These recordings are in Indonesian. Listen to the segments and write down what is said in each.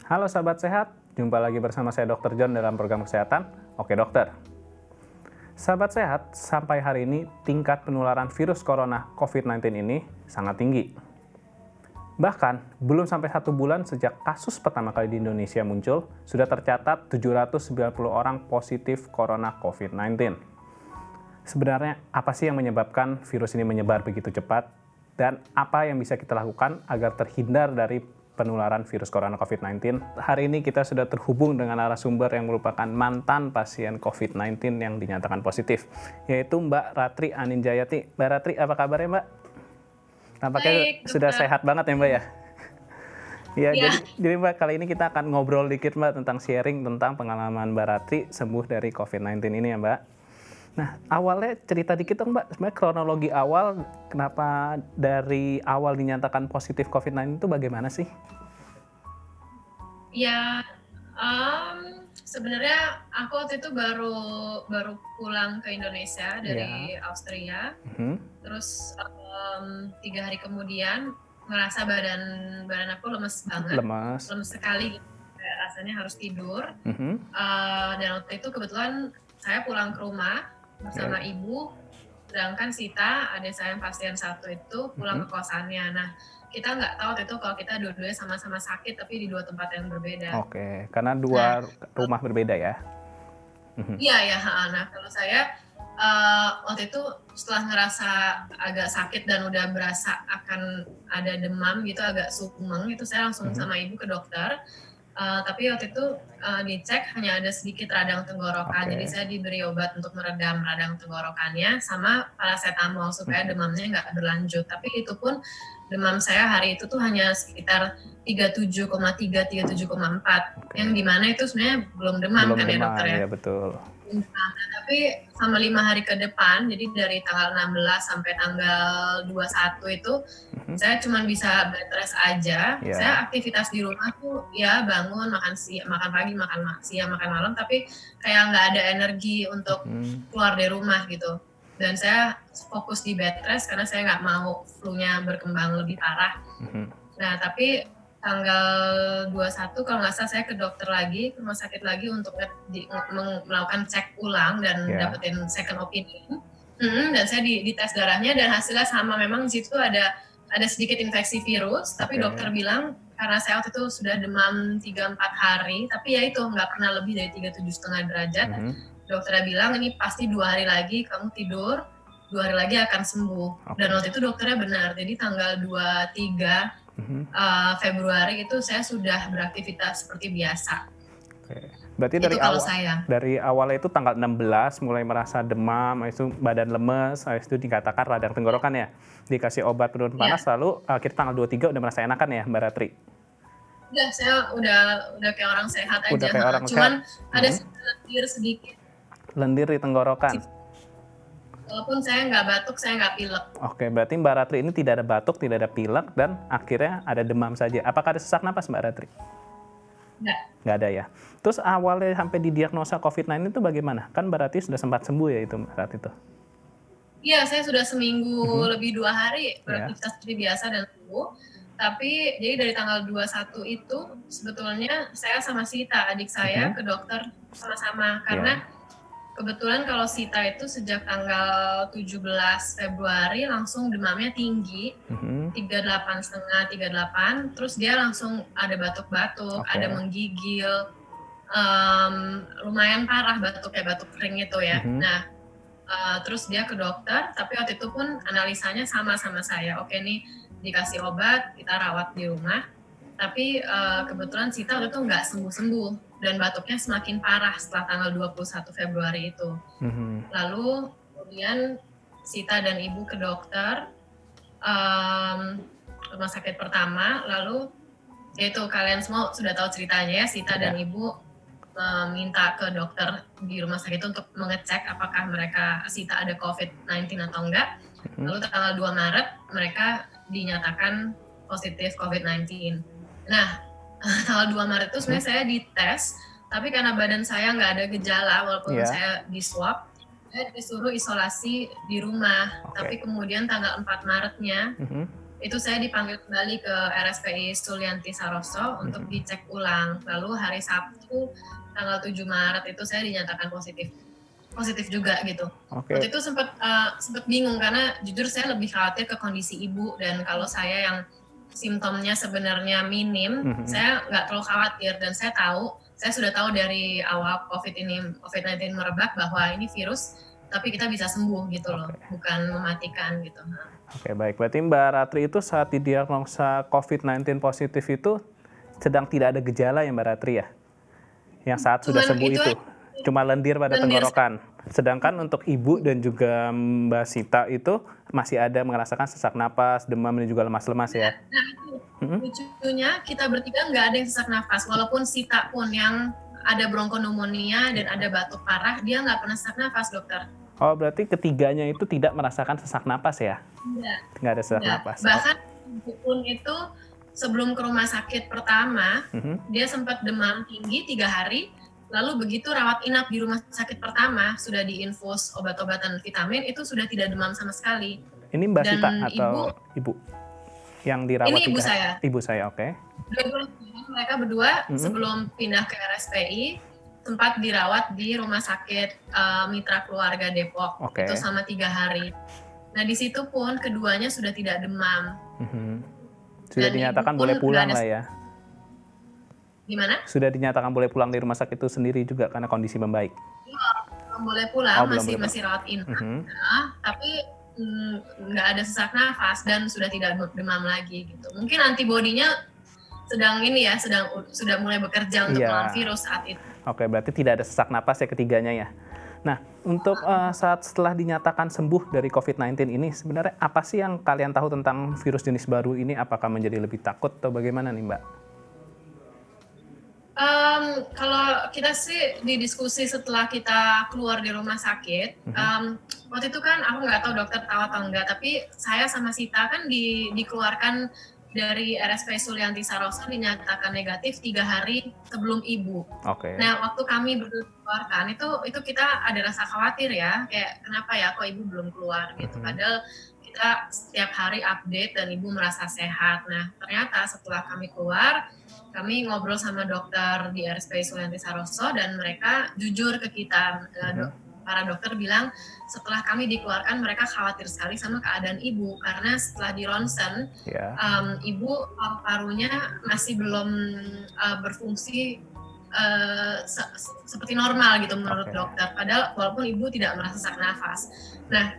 Halo sahabat sehat, jumpa lagi bersama saya Dr. John dalam program kesehatan. Oke dokter. Sahabat sehat, sampai hari ini tingkat penularan virus corona COVID-19 ini sangat tinggi. Bahkan, belum sampai 1 bulan sejak kasus pertama kali di Indonesia muncul, sudah tercatat 790 orang positif corona COVID-19. Sebenarnya, apa sih yang menyebabkan virus ini menyebar begitu cepat? Dan apa yang bisa kita lakukan agar terhindar dari penularan virus corona COVID-19? Hari ini kita sudah terhubung dengan narasumber yang merupakan mantan pasien COVID-19 yang dinyatakan positif, yaitu Mbak Ratri Aninjayati. Mbak Ratri, apa kabarnya Mbak? Nampaknya Baik, sudah dokter. sehat banget ya Mbak ya? Ya, Ya, jadi Mbak, kali ini kita akan ngobrol dikit Mbak tentang sharing tentang pengalaman Mbak Ratri sembuh dari COVID-19 ini ya Mbak. Nah, awalnya cerita dikit dong Mbak, sebenarnya kronologi awal kenapa dari awal dinyatakan positif COVID-19 itu bagaimana sih? ya, sebenarnya aku waktu itu baru baru pulang ke Indonesia Ya, dari Austria. mhm, Terus 3 hari kemudian ngerasa badan badan aku lemes banget, lemas, lemes sekali, gitu. Kayak rasanya harus tidur. mhm, Dan waktu itu kebetulan saya pulang ke rumah bersama ya, ibu, sedangkan Sita, adik saya yang pasien satu itu pulang mhm, ke kosannya. Nah, kita nggak tahu waktu itu kalau kita dua-duanya sama-sama sakit, tapi di 2 tempat yang berbeda. oke, karena Nah, 2 rumah berbeda ya? Mhm, iya ya, heeh. Nah, kalau saya waktu itu setelah ngerasa agak sakit dan udah berasa akan ada demam gitu, agak sumeng, itu saya langsung mhm, sama ibu ke dokter. Tapi waktu itu dicek hanya ada sedikit radang tenggorokan, jadi oke, saya diberi obat untuk meredam radang tenggorokannya sama paracetamol supaya mhm, demamnya nggak berlanjut. Tapi itu pun demam saya hari itu tuh hanya sekitar 37,3, 37,4, yang oke. dimana itu sebenarnya belum demam Belum kan ya dokter demam, ya. ya betul. Nah, tapi selama 5 hari ke depan, jadi dari tanggal 16 sampai tanggal 21 itu, Mhm, saya cuma bisa bed rest aja. ya, Saya aktivitas di rumah tuh ya bangun, makan pagi, siang, makan malam, tapi kayak nggak ada energi untuk mhm, keluar dari rumah gitu. Dan saya fokus di bed rest karena saya nggak mau flu-nya berkembang lebih parah. mhm, Nah, tapi tanggal 21 kalau nggak salah saya ke dokter lagi, ke rumah sakit lagi untuk melakukan cek ulang dan ya, dapetin second opinion. Dan saya dites darahnya dan hasilnya sama, memang di situ ada sedikit infeksi virus, tapi dokter oke, bilang karena saya waktu itu sudah demam 3-4 hari, tapi ya itu nggak pernah lebih dari 37,5 derajat. mhm, Dokternya bilang ini pasti 2 hari lagi kamu tidur, 2 hari lagi akan sembuh. Dan oke, waktu itu dokternya benar, jadi tanggal 23 mhm, Februari itu saya sudah beraktivitas seperti biasa. oke. Berarti Itu kalau saya. dari awalnya itu tanggal 16 mulai merasa demam, habis itu badan lemes, habis itu dikatakan radang tenggorokan ya? Dikasih obat penurun Ya, panas, lalu akhirnya tanggal 23 udah merasa enakan ya Mbak Ratri? udah saya udah kayak orang sehat Udah aja, kayak heeh. orang Cuman sehat? ada Mhm, lendir sedikit lendir di tenggorokan? sih, walaupun saya nggak batuk, saya nggak pilek. Oke, berarti Mbak Ratri ini tidak ada batuk, tidak ada pilek, dan akhirnya ada demam saja. Apakah ada sesak napas Mbak Ratri? Nggak. Nggak ada ya. Terus awalnya sampai didiagnosa COVID-19 itu bagaimana? Kan berarti sudah sempat sembuh ya itu saat itu? Iya, saya sudah seminggu Mhm, lebih 2 hari ya, beraktivitas seperti biasa dan sembuh. Tapi jadi dari tanggal 21 itu sebetulnya saya sama Sita, adik saya, mhm, ke dokter sama-sama. Karena ya, kebetulan kalau Sita itu sejak tanggal 17 Februari langsung demamnya tinggi, mhm, 38,5, 38, terus dia langsung ada batuk-batuk, ada oke, menggigil, lumayan parah batuknya, batuk kering itu ya. mhm, Nah, terus dia ke dokter, tapi waktu itu pun analisanya sama saya. Oke nih, dikasih obat, kita rawat di rumah. Tapi kebetulan Sita waktu itu nggak sembuh-sembuh dan batuknya semakin parah setelah tanggal 21 Februari itu. mhm, Lalu kemudian Sita dan ibu ke dokter, rumah sakit pertama, lalu yaitu kalian semua sudah tahu ceritanya ya, Sita dan ya, ibu minta ke dokter di rumah sakit itu untuk mengecek apakah Sita ada COVID-19 atau enggak. mhm, Lalu tanggal 2 Maret mereka dinyatakan positif COVID-19. Nah, tanggal 2 Maret itu mhm, sebenarnya saya dites, tapi karena badan saya nggak ada gejala, walaupun iya, saya di swab, saya disuruh isolasi di rumah. oke, Tapi kemudian tanggal 4 Maretnya mhm, itu saya dipanggil kembali ke RSPI Sulianti Saroso untuk dicek ulang. Lalu hari Sabtu tanggal 7 Maret itu saya dinyatakan positif juga gitu. Oke. Waktu itu sempat bingung karena jujur saya lebih khawatir ke kondisi ibu, dan kalau saya yang simptomnya sebenarnya minim, saya nggak terlalu khawatir, dan saya sudah tahu dari awal COVID-19 merebak bahwa ini virus tapi kita bisa sembuh gitu loh, bukan mematikan gitu. Oke, baik. Berarti Mbak Ratri itu saat didiagnosa COVID-19 positif itu sedang tidak ada gejala ya Mbak Ratri ya? Yang saat sudah sembuh itu? Cuma lendir pada tenggorokan. Sedangkan untuk ibu dan juga Mbak Sita itu masih ada merasakan sesak napas, demam, dan juga lemas-lemas ya? Nah itu lucunya kita bertiga nggak ada yang sesak nafas. Walaupun Sita pun yang ada bronkonumonia dan ada batuk parah, dia nggak pernah sesak nafas, dokter. Oh, berarti ketiganya itu tidak merasakan sesak napas ya? Nggak ada sesak napas. Bahkan pun itu sebelum ke rumah sakit pertama, dia sempat demam tinggi 3 hari, lalu begitu rawat inap di rumah sakit pertama, sudah diinfus obat-obatan vitamin, itu sudah tidak demam sama sekali. Ini Mbak Sita atau ibu? Yang dirawat? Ini ibu saya. Ibu saya, oke. Mereka berdua sebelum pindah ke RSPI, sempat dirawat di rumah sakit Mitra Keluarga Depok, itu selama 3 hari. Nah di situ pun keduanya sudah tidak demam. Sudah dinyatakan boleh pulang lah ya? Gimana? Sudah dinyatakan boleh pulang di rumah sakit itu sendiri juga karena kondisi membaik? Belum boleh pulang, masih rawat inap. Tapi nggak ada sesak nafas dan sudah tidak demam lagi gitu. Mungkin antibodinya sudah mulai bekerja untuk melawan virus saat itu. Oke, berarti tidak ada sesak napas ya ketiganya ya. Nah, untuk saat setelah dinyatakan sembuh dari COVID-19 ini, sebenarnya apa sih yang kalian tahu tentang virus jenis baru ini? Apakah menjadi lebih takut atau bagaimana nih, Mbak? Kalau kita sih di diskusi setelah kita keluar di rumah sakit, waktu itu kan aku nggak tahu dokter tahu atau enggak, tapi saya sama Sita kan dikeluarkan dari RSPI Sulianti Saroso dinyatakan negatif 3 hari sebelum ibu. Nah, waktu kami dikeluarkan itu kita ada rasa khawatir ya, kayak kenapa ya kok ibu belum keluar gitu. Padahal kita setiap hari update dan ibu merasa sehat. Nah, ternyata setelah kami keluar, kami ngobrol sama dokter di RSPI Sulianti Saroso dan mereka jujur ke kita. Para dokter bilang setelah kami dikeluarkan mereka khawatir sekali sama keadaan ibu karena setelah di ronsen ibu paru-parunya masih belum berfungsi seperti normal gitu menurut dokter. Padahal walaupun ibu tidak merasa sesak nafas. Nah,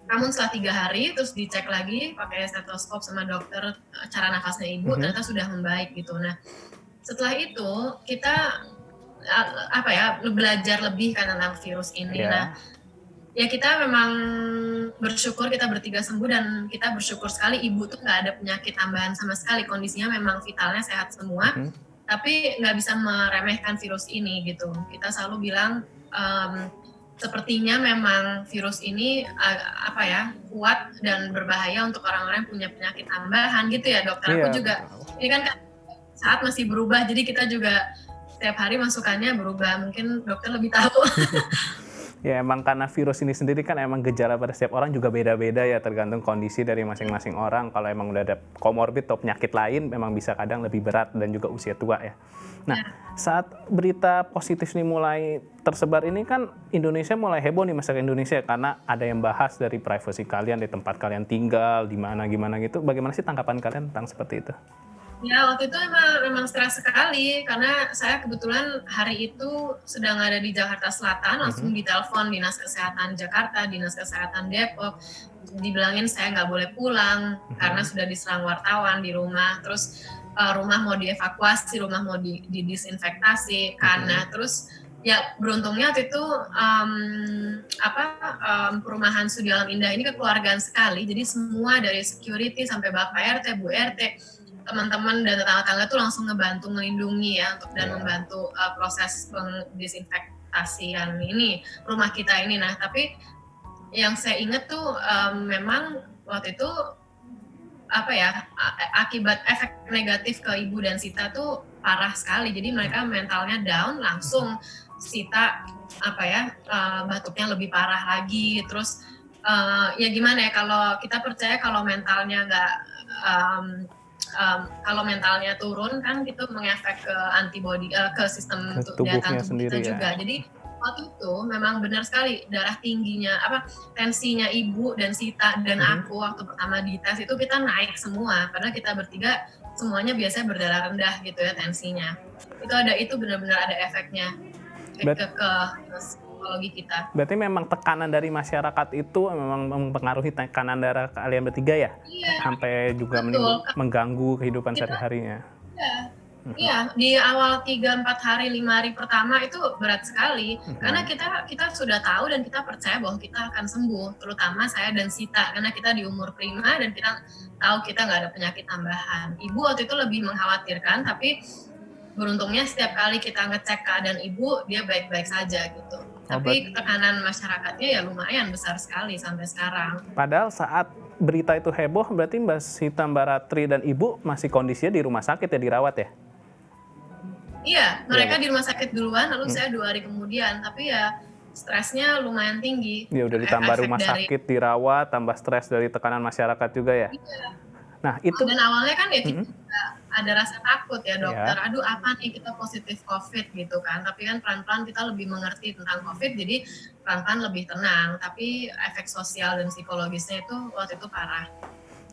namun setelah 3 hari terus dicek lagi pakai stetoskop sama dokter cara nafasnya ibu ternyata sudah membaik gitu. Nah, setelah itu kita belajar lebih kan tentang virus ini. Nah, ya kita memang bersyukur kita bertiga sembuh dan kita bersyukur sekali ibu tuh nggak ada penyakit tambahan sama sekali, kondisinya memang vitalnya sehat semua. Tapi nggak bisa meremehkan virus ini gitu. Kita selalu bilang sepertinya memang virus ini kuat dan berbahaya untuk orang-orang yang punya penyakit tambahan gitu ya dokter. Aku juga ini kan saat masih berubah, jadi kita juga setiap hari masukannya berubah, mungkin dokter lebih tahu. Ya emang karena virus ini sendiri kan emang gejala pada setiap orang juga beda-beda ya, tergantung kondisi dari masing-masing orang. Kalau emang udah ada komorbid atau penyakit lain memang bisa kadang lebih berat dan juga usia tua ya. Nah, saat berita positif ini mulai tersebar ini kan Indonesia mulai heboh nih masyarakat Indonesia karena ada yang bahas dari privasi kalian, di tempat kalian tinggal, di mana gimana gitu. Bagaimana sih tanggapan kalian tentang seperti itu? Ya, waktu itu memang stres sekali karena saya kebetulan hari itu sedang ada di Jakarta Selatan, langsung ditelepon Dinas Kesehatan Jakarta, Dinas Kesehatan Depok, dibilangin saya nggak boleh pulang karena sudah diserang wartawan di rumah, terus rumah mau dievakuasi, rumah mau didisinfektasi, karena terus ya beruntungnya waktu itu perumahan Studi Alam Indah ini kekeluargaan sekali, jadi semua dari security sampai Bapak RT, Bu RT, teman-teman dan tetangga-tetangga tuh langsung ngebantu melindungi ya dan membantu proses pendisinfektasian ini rumah kita ini. Nah, tapi yang saya ingat tuh memang waktu itu akibat efek negatif ke ibu dan Sita tuh parah sekali. Jadi mereka mentalnya down, langsung Sita batuknya lebih parah lagi. Terus ya gimana ya, kalau kita percaya kalau mentalnya kalau mentalnya turun kan itu mengefek ke antibody, ke sistem Ke daya tubuhnya tahan tubuh sendiri kita ya. juga. Jadi waktu itu memang benar sekali darah tingginya tensinya ibu dan Sita dan aku waktu pertama dites itu kita naik semua karena kita bertiga semuanya biasanya berdarah rendah gitu ya tensinya. Itu benar-benar ada efeknya ke psikologi kita. Berarti memang tekanan dari masyarakat itu memang mempengaruhi tekanan darah kalian bertiga ya? Iya, Sampai juga betul. mengganggu kehidupan Kita sehari-harinya. Iya, di awal 3, 4 hari, 5 hari pertama itu berat sekali. Karena kita sudah tahu dan kita percaya bahwa kita akan sembuh. Terutama saya dan Sita, karena kita di umur prima dan kita tahu kita nggak ada penyakit tambahan. Ibu waktu itu lebih mengkhawatirkan, tapi beruntungnya setiap kali kita ngecek keadaan ibu, dia baik-baik saja gitu. Tapi tekanan masyarakatnya ya lumayan besar sekali sampai sekarang. Padahal saat berita itu heboh, berarti Mbak Sita, Mbak Ratri, dan Ibu masih kondisinya di rumah sakit ya, dirawat ya? Iya, mereka di rumah sakit duluan, lalu saya 2 hari kemudian. Tapi ya stresnya lumayan tinggi. Ya udah ditambah rumah sakit, dirawat, tambah stres dari tekanan masyarakat juga ya? Iya. Nah itu. Dan awalnya kan ya kita ada rasa takut ya dokter, Ya. aduh apa nih kita positif COVID gitu kan. Tapi kan pelan-pelan kita lebih mengerti tentang COVID, jadi pelan-pelan lebih tenang. Tapi efek sosial dan psikologisnya itu waktu itu parah.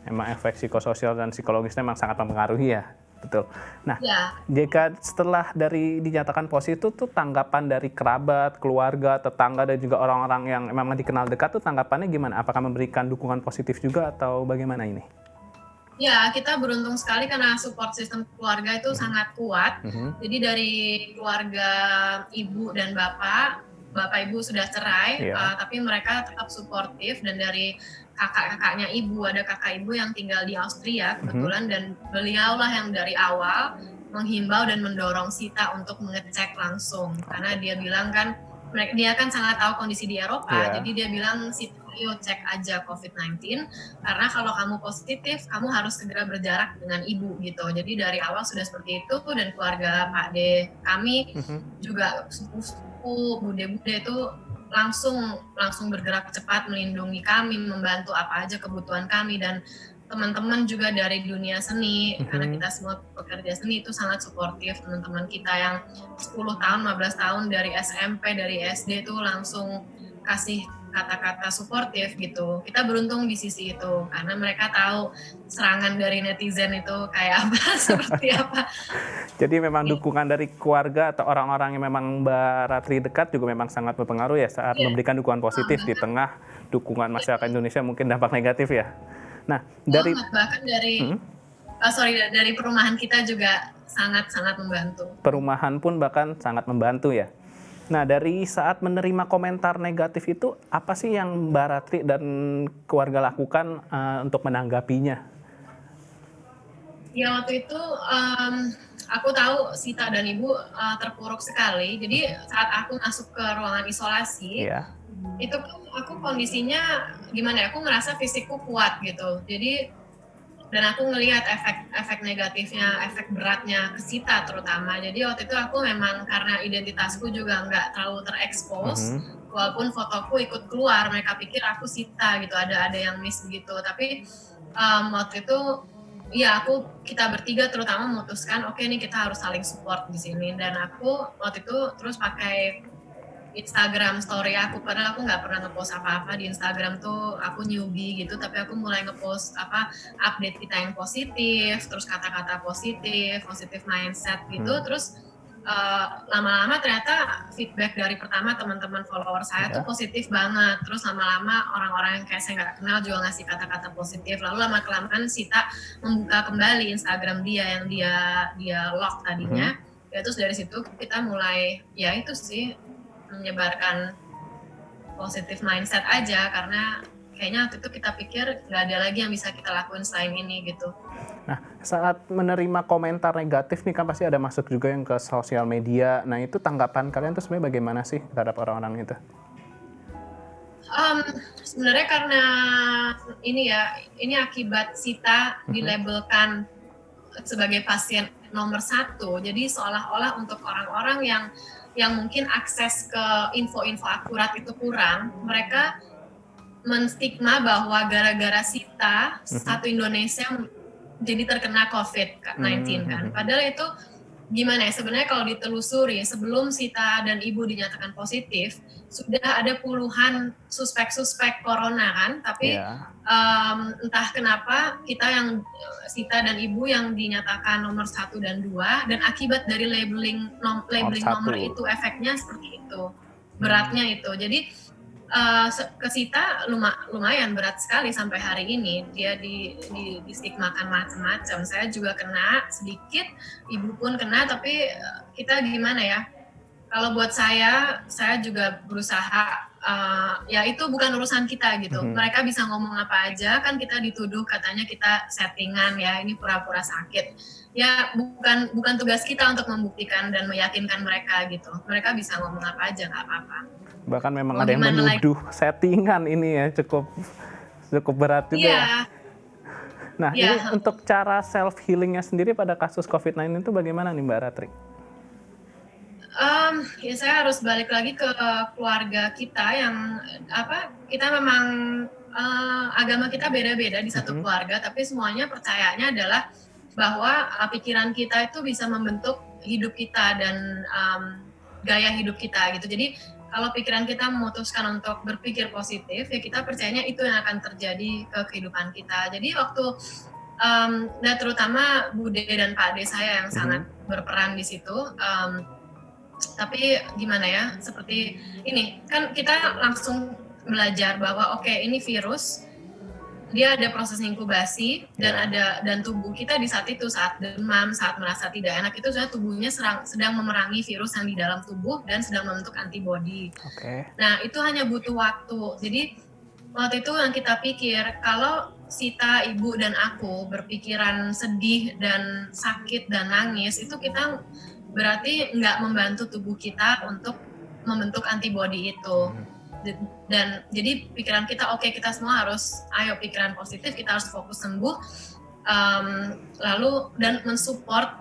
Emang efek psikososial dan psikologisnya memang sangat mempengaruhi ya? Betul. Nah, ya. Jika setelah dari dinyatakan positif tuh tanggapan dari kerabat, keluarga, tetangga, dan juga orang-orang yang memang dikenal dekat tuh tanggapannya gimana? Apakah memberikan dukungan positif juga atau bagaimana ini? Ya, kita beruntung sekali karena support sistem keluarga itu sangat kuat. Jadi dari keluarga ibu dan bapak ibu sudah cerai, tapi mereka tetap suportif. Dan dari kakak-kakaknya ibu, ada kakak ibu yang tinggal di Austria kebetulan, dan beliau lah yang dari awal menghimbau dan mendorong Sita untuk mengecek langsung. Karena dia bilang kan, dia kan sangat tahu kondisi di Eropa, jadi dia bilang, Sita, ayo cek aja COVID-19, karena kalau kamu positif, kamu harus segera berjarak dengan ibu gitu. Jadi dari awal sudah seperti itu, dan keluarga Pak D kami juga sepupu, bude-bude itu langsung bergerak cepat melindungi kami, membantu apa aja kebutuhan kami, dan teman-teman juga dari dunia seni, karena kita semua pekerja seni itu sangat suportif. Teman-teman kita yang 10 tahun, 15 tahun dari SMP, dari SD itu langsung kasih kata-kata suportif gitu. Kita beruntung di sisi itu, karena mereka tahu serangan dari netizen itu kayak apa, seperti apa. Jadi memang dukungan dari keluarga atau orang-orang yang memang Mbak Ratri dekat juga memang sangat berpengaruh ya saat memberikan dukungan positif di tengah dukungan masyarakat Indonesia mungkin dampak negatif ya. Nah, bahkan dari perumahan kita juga sangat-sangat membantu. Perumahan pun bahkan sangat membantu ya. Nah, dari saat menerima komentar negatif itu, apa sih yang Mbak Ratri dan keluarga lakukan untuk menanggapinya? Ya, waktu itu aku tahu Sita dan Ibu terpuruk sekali. Jadi saat aku masuk ke ruangan isolasi, itu aku kondisinya gimana ya, aku ngerasa fisikku kuat gitu. Jadi, dan aku ngelihat efek negatifnya, efek beratnya ke Sita terutama. Jadi waktu itu aku memang karena identitasku juga nggak terlalu terekspos, walaupun fotoku ikut keluar, mereka pikir aku Sita gitu, ada yang miss begitu. Tapi waktu itu ya kita bertiga terutama memutuskan oke nih kita harus saling support di sini. Dan aku waktu itu terus pakai Instagram story aku, padahal aku nggak pernah ngepost apa-apa di Instagram tuh, aku newbie gitu, tapi aku mulai ngepost update kita yang positif, terus kata-kata positif mindset gitu. Terus lama-lama ternyata feedback dari pertama teman-teman follower saya tuh positif banget. Terus lama-lama orang-orang yang kayak saya nggak kenal juga ngasih kata-kata positif. Lalu lama-kelamaan Sita membuka kembali Instagram dia yang dia lock tadinya. Ya, terus dari situ kita mulai ya itu sih menyebarkan positive mindset aja, karena kayaknya waktu itu kita pikir nggak ada lagi yang bisa kita lakuin selain ini gitu. Nah, saat menerima komentar negatif nih kan pasti ada masuk juga yang ke sosial media. Nah, itu tanggapan kalian tuh sebenarnya bagaimana sih terhadap orang-orang itu? Sebenarnya karena ini akibat Sita dilabelkan sebagai pasien nomor 1, jadi seolah-olah untuk orang-orang yang mungkin akses ke info-info akurat itu kurang, mereka menstigma bahwa gara-gara Sita, satu Indonesia jadi terkena COVID-19 kan. Padahal itu gimana ya, sebenarnya kalau ditelusuri sebelum Sita dan Ibu dinyatakan positif sudah ada puluhan suspek corona kan, tapi entah kenapa kita yang Sita dan Ibu yang dinyatakan nomor 1 dan 2, dan akibat dari labeling nomor itu efeknya seperti itu, beratnya itu. Jadi ke Sita lumayan berat sekali sampai hari ini, dia di stigmakan macam-macam. Saya juga kena sedikit, Ibu pun kena, tapi kita gimana ya, kalau buat saya juga berusaha, ya itu bukan urusan kita gitu. Mereka bisa ngomong apa aja, kan kita dituduh katanya kita settingan ya, ini pura-pura sakit. Ya bukan tugas kita untuk membuktikan dan meyakinkan mereka gitu. Mereka bisa ngomong apa aja, nggak apa-apa. Bahkan memang ada yang menuduh settingan ini ya, cukup berat juga. Yeah. Nah, ini untuk cara self healingnya sendiri pada kasus COVID-19 itu bagaimana nih Mbak Ratri? Ya saya harus balik lagi ke keluarga kita yang kita memang agama kita beda-beda di satu keluarga, tapi semuanya percayanya adalah bahwa pikiran kita itu bisa membentuk hidup kita dan gaya hidup kita gitu. Jadi kalau pikiran kita memutuskan untuk berpikir positif, ya kita percayanya itu yang akan terjadi ke kehidupan kita. Jadi waktu, dan terutama Bude dan Pak De saya yang sangat berperan di situ. Tapi gimana ya, seperti ini, kan kita langsung belajar bahwa oke, ini virus, dia ada proses inkubasi dan tubuh kita di saat itu, saat demam, saat merasa tidak enak itu sudah tubuhnya sedang memerangi virus yang di dalam tubuh dan sedang membentuk antibodi. Nah itu hanya butuh waktu. Jadi waktu itu yang kita pikir, kalau Sita, Ibu dan aku berpikiran sedih dan sakit dan nangis, itu kita berarti nggak membantu tubuh kita untuk membentuk antibodi itu. Dan jadi pikiran kita oke, kita semua harus pikiran positif, kita harus fokus sembuh, lalu dan mensupport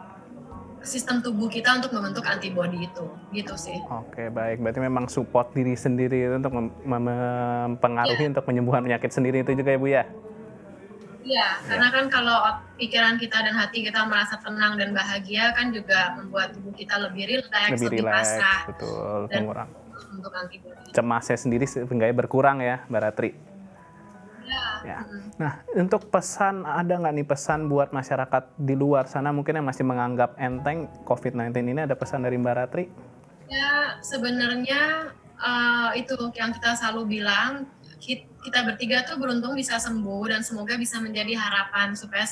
sistem tubuh kita untuk membentuk antibodi itu, gitu sih. Oke, baik, berarti memang support diri sendiri itu untuk mempengaruhi untuk penyembuhan penyakit sendiri itu juga ya Bu ya? Iya, karena kan kalau pikiran kita dan hati kita merasa tenang dan bahagia kan juga membuat tubuh kita lebih rileks, lebih pasrah, betul, dan mengurang untuk antibodi. Cemasnya sendiri sehingga berkurang ya, Mbak Ratri. Ya. Nah, untuk pesan, ada nggak nih pesan buat masyarakat di luar sana mungkin yang masih menganggap enteng COVID-19 ini, ada pesan dari Mbak Ratri? Ya, sebenarnya itu yang kita selalu bilang, kita bertiga tuh beruntung bisa sembuh dan semoga bisa menjadi harapan supaya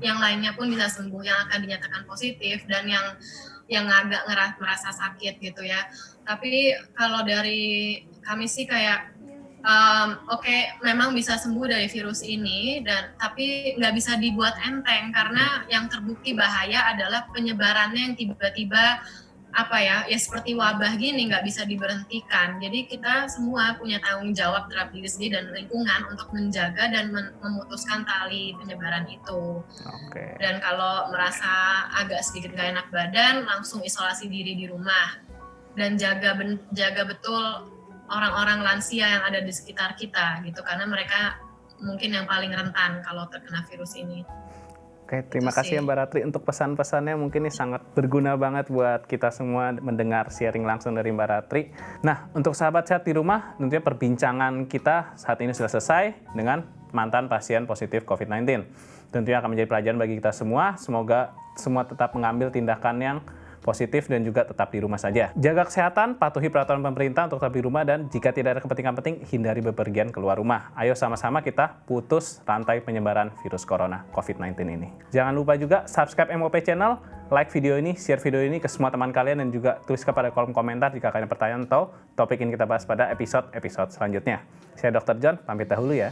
yang lainnya pun bisa sembuh, yang akan dinyatakan positif dan yang agak merasa sakit gitu ya. Tapi kalau dari kami sih kayak memang bisa sembuh dari virus ini, tapi nggak bisa dibuat enteng karena yang terbukti bahaya adalah penyebarannya yang tiba-tiba seperti wabah gini, nggak bisa diberhentikan. Jadi kita semua punya tanggung jawab terhadap diri sendiri dan lingkungan untuk menjaga dan memutuskan tali penyebaran itu. Dan kalau merasa agak sedikit nggak enak badan, langsung isolasi diri di rumah dan jaga betul orang-orang lansia yang ada di sekitar kita gitu, karena mereka mungkin yang paling rentan kalau terkena virus ini. Oke, terima kasih ya Mbak Ratri untuk pesan-pesannya, mungkin ini sangat berguna banget buat kita semua mendengar sharing langsung dari Mbak Ratri. Nah, untuk sahabat sehat di rumah, tentunya perbincangan kita saat ini sudah selesai dengan mantan pasien positif COVID-19. Tentunya akan menjadi pelajaran bagi kita semua, semoga semua tetap mengambil tindakan yang positif dan juga tetap di rumah saja. Jaga kesehatan, patuhi peraturan pemerintah untuk tetap di rumah, dan jika tidak ada kepentingan penting, hindari bepergian keluar rumah. Ayo sama-sama kita putus rantai penyebaran virus corona COVID-19 ini. Jangan lupa juga subscribe MOP Channel, like video ini, share video ini ke semua teman kalian, dan juga tulis kepada kolom komentar jika kalian ada pertanyaan atau topik yang kita bahas pada episode-episode selanjutnya. Saya Dr. John, pamit dahulu ya.